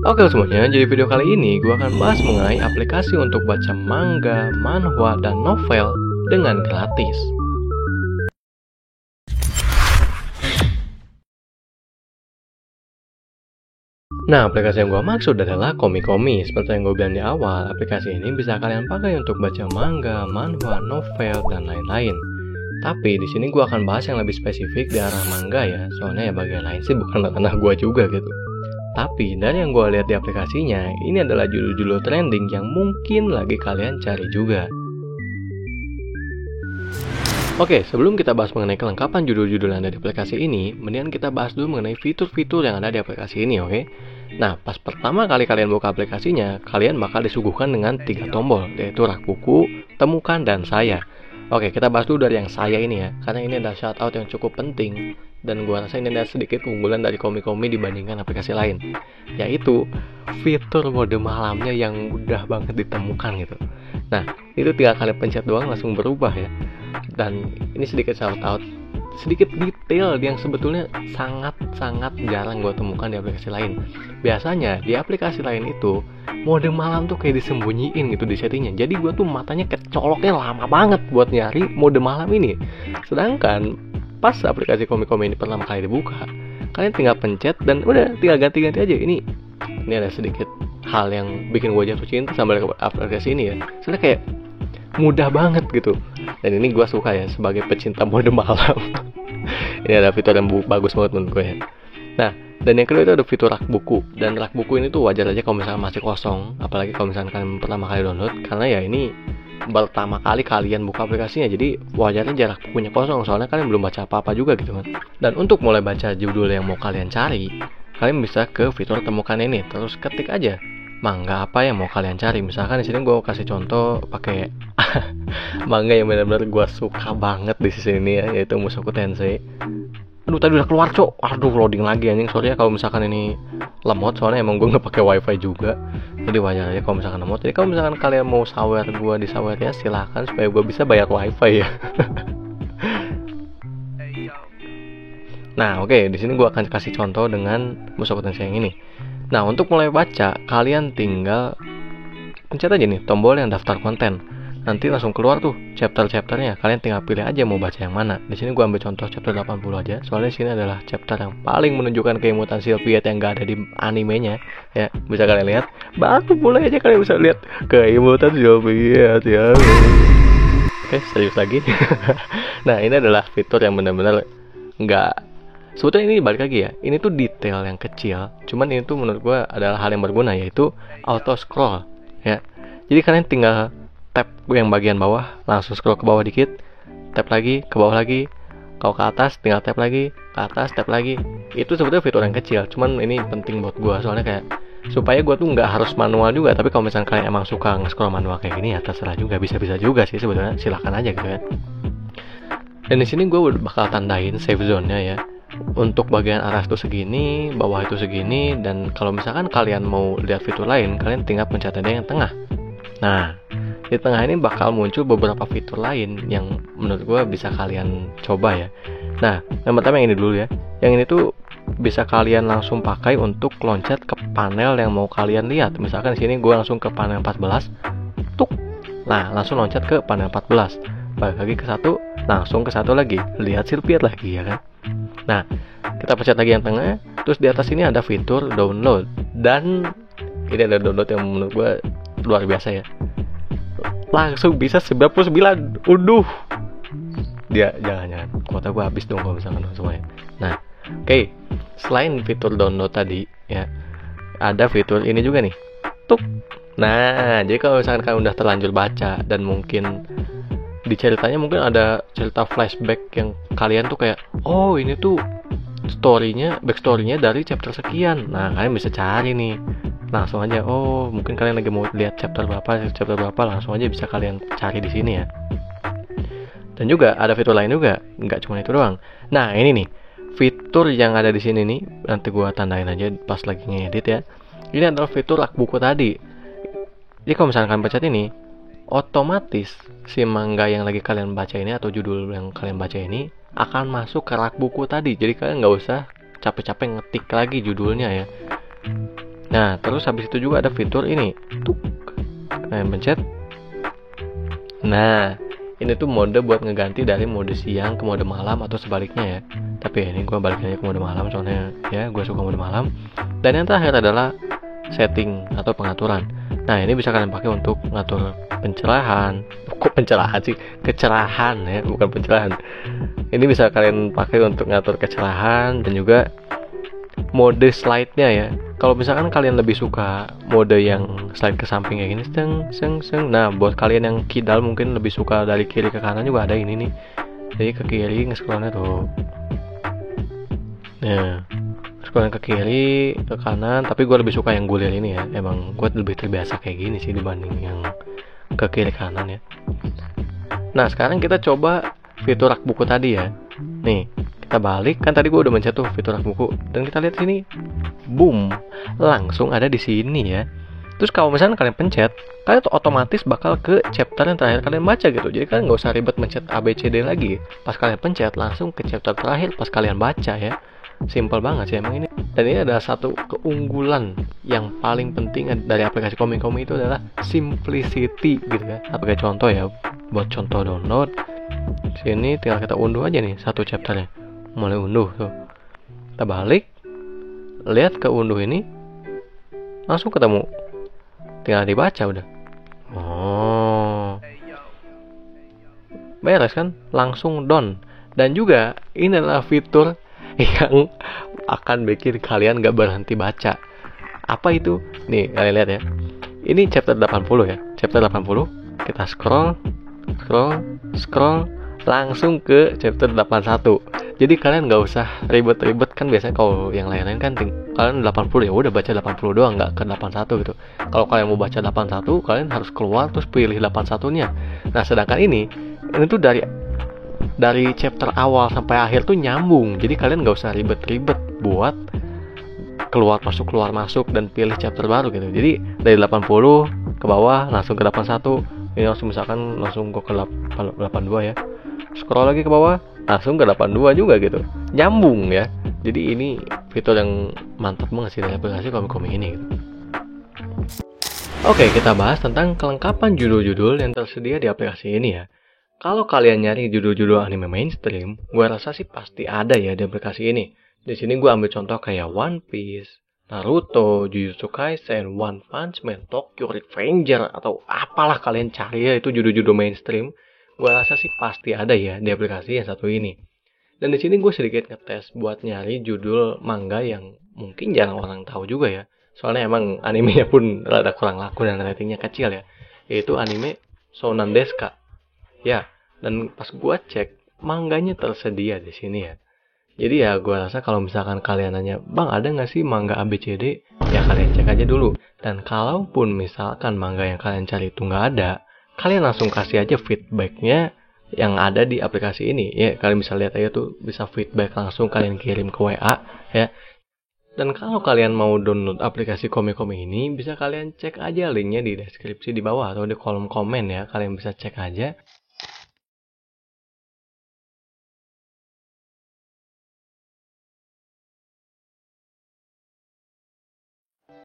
Oke semuanya, jadi video kali ini gue akan bahas mengenai aplikasi untuk baca manga, manhwa, dan novel dengan gratis. Nah, aplikasi yang gue maksud adalah Komikomi. Seperti yang gue bilang di awal, aplikasi ini bisa kalian pakai untuk baca manga, manhwa, novel, dan lain-lain. Tapi di sini gue akan bahas yang lebih spesifik di arah manga ya, soalnya ya bagian lain sih bukan ranah gue juga gitu. Tapi dari yang gue lihat di aplikasinya, ini adalah judul-judul trending yang mungkin lagi kalian cari juga. Oke, sebelum kita bahas mengenai kelengkapan judul-judul yang ada di aplikasi ini, mendingan kita bahas dulu mengenai fitur-fitur yang ada di aplikasi ini, oke? Nah, pas pertama kali kalian buka aplikasinya, kalian bakal disuguhkan dengan 3 tombol, yaitu rak buku, temukan, dan saya. Oke, kita bahas dulu dari yang saya ini ya, karena ini adalah shoutout yang cukup penting, dan gua rasa ini adalah sedikit keunggulan dari Komikomi dibandingkan aplikasi lain, yaitu fitur mode malamnya yang mudah banget ditemukan gitu. Nah, itu tinggal kalian pencet doang langsung berubah ya. Dan ini sedikit shoutout, sedikit detail yang sebetulnya sangat-sangat jarang gue temukan di aplikasi lain. Biasanya di aplikasi lain itu mode malam tuh kayak disembunyiin gitu di settingnya. Jadi gue tuh matanya kecoloknya lama banget buat nyari mode malam ini. Sedangkan pas aplikasi Komikomi ini pertama kali dibuka, kalian tinggal pencet dan udah tinggal ganti-ganti aja. Ini ada sedikit hal yang bikin gue jatuh cinta sama aplikasi ini ya. Soalnya kayak mudah banget gitu. Dan ini gue suka ya sebagai pecinta mode malam. Ini ada fitur yang bagus banget menurut gue ya. Nah, dan yang kedua itu ada fitur rak buku. Dan rak buku ini tuh wajar aja kalau misalnya masih kosong, apalagi kalau misalnya kalian pertama kali download, karena ya ini pertama kali kalian buka aplikasinya, jadi wajarnya jarak bukunya kosong, soalnya kalian belum baca apa-apa juga gitu kan. Dan untuk mulai baca judul yang mau kalian cari, kalian bisa ke fitur temukan ini, terus ketik aja manga apa yang mau kalian cari. Misalkan di sini gue kasih contoh pakai manga yang benar-benar gue suka banget di sini ya, yaitu Mushoku Tensei. Aduh, tadi udah keluar cok. Aduh, loading lagi anjing. Sorry ya kalau misalkan ini lemot, soalnya emang gue nggak pakai wifi juga. Jadi wajar aja kalau misalkan lemot. Jadi kalau misalkan kalian mau sawer gue di sawer ya silahkan, supaya gue bisa bayar wifi ya. Nah, oke, di sini gue akan kasih contoh dengan Mushoku Tensei yang ini. Nah, untuk mulai baca, kalian tinggal pencet aja nih tombol yang daftar konten. Nanti langsung keluar tuh chapter-chapternya. Kalian tinggal pilih aja mau baca yang mana. Di sini gua ambil contoh chapter 80 aja. Soalnya di sini adalah chapter yang paling menunjukkan keimutan Sylphiet yang gak ada di animenya. Ya, bisa kalian lihat. Baru mulai aja kalian bisa lihat keimutan Sylphiet ya. Oke, serius lagi. Nah, ini adalah fitur yang benar-benar nggak. Sebetulnya ini balik lagi ya, ini tuh detail yang kecil, cuman ini tuh menurut gue adalah hal yang berguna, yaitu auto scroll ya. Jadi kalian tinggal tap yang bagian bawah, langsung scroll ke bawah dikit, tap lagi, ke bawah lagi, kalau ke atas tinggal tap lagi, ke atas tap lagi. Itu sebetulnya fitur yang kecil, cuman ini penting buat gue, soalnya kayak supaya gue tuh nggak harus manual juga. Tapi kalau misalnya kalian emang suka nge-scroll manual kayak gini ya terserah juga, bisa-bisa juga sih sebetulnya, silakan aja gitu ya. Dan di sini gue bakal tandain save zone-nya ya. Untuk bagian atas itu segini, bawah itu segini, dan kalau misalkan kalian mau lihat fitur lain, kalian tinggal pencet aja yang tengah. Nah, di tengah ini bakal muncul beberapa fitur lain yang menurut gue bisa kalian coba ya. Nah, yang pertama yang ini dulu ya. Yang ini tuh bisa kalian langsung pakai untuk loncat ke panel yang mau kalian lihat. Misalkan di sini gue langsung ke panel 14, tuk. Nah, langsung loncat ke panel 14. Balik lagi ke satu, langsung ke satu lagi, lihat Sylphiet lagi ya kan. Nah, kita pencet lagi yang tengah. Terus di atas ini ada fitur download. Dan ini ada download yang menurut gue luar biasa ya. Langsung bisa 99. Dia jangan kuota gue habis dong kalau misalkan semuanya. Nah, oke. Selain fitur download tadi ya, ada fitur ini juga nih. Tuk. Nah, jadi kalau misalkan kalian udah terlanjur baca dan mungkin di ceritanya mungkin ada cerita flashback yang kalian tuh kayak, oh ini tuh backstorynya dari chapter sekian. Nah, kalian bisa cari nih langsung aja. Oh, mungkin kalian lagi mau lihat chapter berapa, langsung aja bisa kalian cari di sini ya. Dan juga ada fitur lain juga, nggak cuma itu doang. Nah, ini nih fitur yang ada di sini nih, nanti gua tandain aja pas lagi ngedit ya. Ini adalah fitur rak buku tadi. Jadi kalau misalkan kalian pencet ini, otomatis si manga yang lagi kalian baca ini atau judul yang kalian baca ini akan masuk ke rak buku tadi. Jadi kalian nggak usah capek-capek ngetik lagi judulnya ya. Nah, terus habis itu juga ada fitur ini. Tuk. Kalian pencet. Nah, ini tuh mode buat ngeganti dari mode siang ke mode malam atau sebaliknya ya. Tapi ini gue balik aja ke mode malam soalnya ya gue suka mode malam. Dan yang terakhir adalah setting atau pengaturan. Nah, ini bisa kalian pakai untuk ngatur pencerahan. Kok pencerahan sih? Kecerahan ya, bukan pencerahan. Ini bisa kalian pakai untuk ngatur kecerahan dan juga mode slide-nya ya. Kalau misalkan kalian lebih suka mode yang slide ke samping kayak gini, seng. Nah, buat kalian yang kidal mungkin lebih suka dari kiri ke kanan juga ada ini nih. Jadi ke kiri nge-scrollnya tuh. Nah, scrollnya ke kiri, ke kanan, tapi gue lebih suka yang gulir ini ya. Emang gue lebih terbiasa kayak gini sih dibanding yang ke kiri kanan ya. Nah, sekarang kita coba fitur rak buku tadi ya. Nih, kita balik, kan tadi gue udah mencet tuh fitur rak buku, dan kita lihat sini, boom, langsung ada di sini ya. Terus kalau misalnya kalian pencet, kalian tuh otomatis bakal ke chapter yang terakhir kalian baca gitu. Jadi kalian nggak usah ribet mencet A, B, C, D lagi. Pas kalian pencet, langsung ke chapter terakhir pas kalian baca ya. Simple banget sih emang ini. Dan ini adalah satu keunggulan yang paling penting dari aplikasi Komik-Komik itu adalah simplicity gitu ya. Sebagai contoh ya, buat contoh download, sini tinggal kita unduh aja nih satu chapternya. Mulai unduh tuh, kita balik, lihat ke unduh ini, langsung ketemu, tinggal dibaca udah. Oh, beres kan, langsung done. Dan juga ini adalah fitur yang akan bikin kalian gak berhenti baca. Apa itu? Nih kalian lihat ya, ini chapter 80 ya, chapter 80, kita scroll, langsung ke chapter 81. Jadi kalian nggak usah ribet-ribet, kan biasanya kalau yang lain-lain kan kalian 80 ya udah baca 80 doang, nggak ke 81 gitu. Kalau kalian mau baca 81, kalian harus keluar terus pilih 81-nya. Nah, sedangkan ini tuh dari chapter awal sampai akhir tuh nyambung. Jadi kalian nggak usah ribet-ribet buat keluar masuk dan pilih chapter baru gitu. Jadi dari 80 ke bawah langsung ke 81. Ini langsung misalkan langsung ke 82 ya. Scroll lagi ke bawah, langsung ke 82 juga gitu. Nyambung ya. Jadi ini fitur yang mantap banget sih dari aplikasi Komik-Komik ini gitu. Oke, kita bahas tentang kelengkapan judul-judul yang tersedia di aplikasi ini ya. Kalau kalian nyari judul-judul anime mainstream, gue rasa sih pasti ada ya di aplikasi ini. Di sini gue ambil contoh kayak One Piece, Naruto, Jujutsu Kaisen, One Punch Man, Tokyo Revenger, atau apalah kalian cari ya itu judul-judul mainstream. Gue rasa sih pasti ada ya di aplikasi yang satu ini. Dan di sini gue sedikit ngetes buat nyari judul manga yang mungkin jarang orang tahu juga ya. Soalnya emang animenya pun rada kurang laku dan ratingnya kecil ya. Yaitu anime Sounan Desu Ka. Ya, dan pas gue cek manganya tersedia di sini ya. Jadi ya gue rasa kalau misalkan kalian nanya, bang ada nggak sih manga ABCD? Ya kalian cek aja dulu. Dan kalaupun misalkan manga yang kalian cari itu nggak ada, kalian langsung kasih aja feedbacknya yang ada di aplikasi ini ya. Kalian bisa lihat aja tuh, bisa feedback langsung kalian kirim ke WA ya. Dan kalau kalian mau download aplikasi Komik-Komik ini, bisa kalian cek aja linknya di deskripsi di bawah atau di kolom komen ya. Kalian bisa cek aja.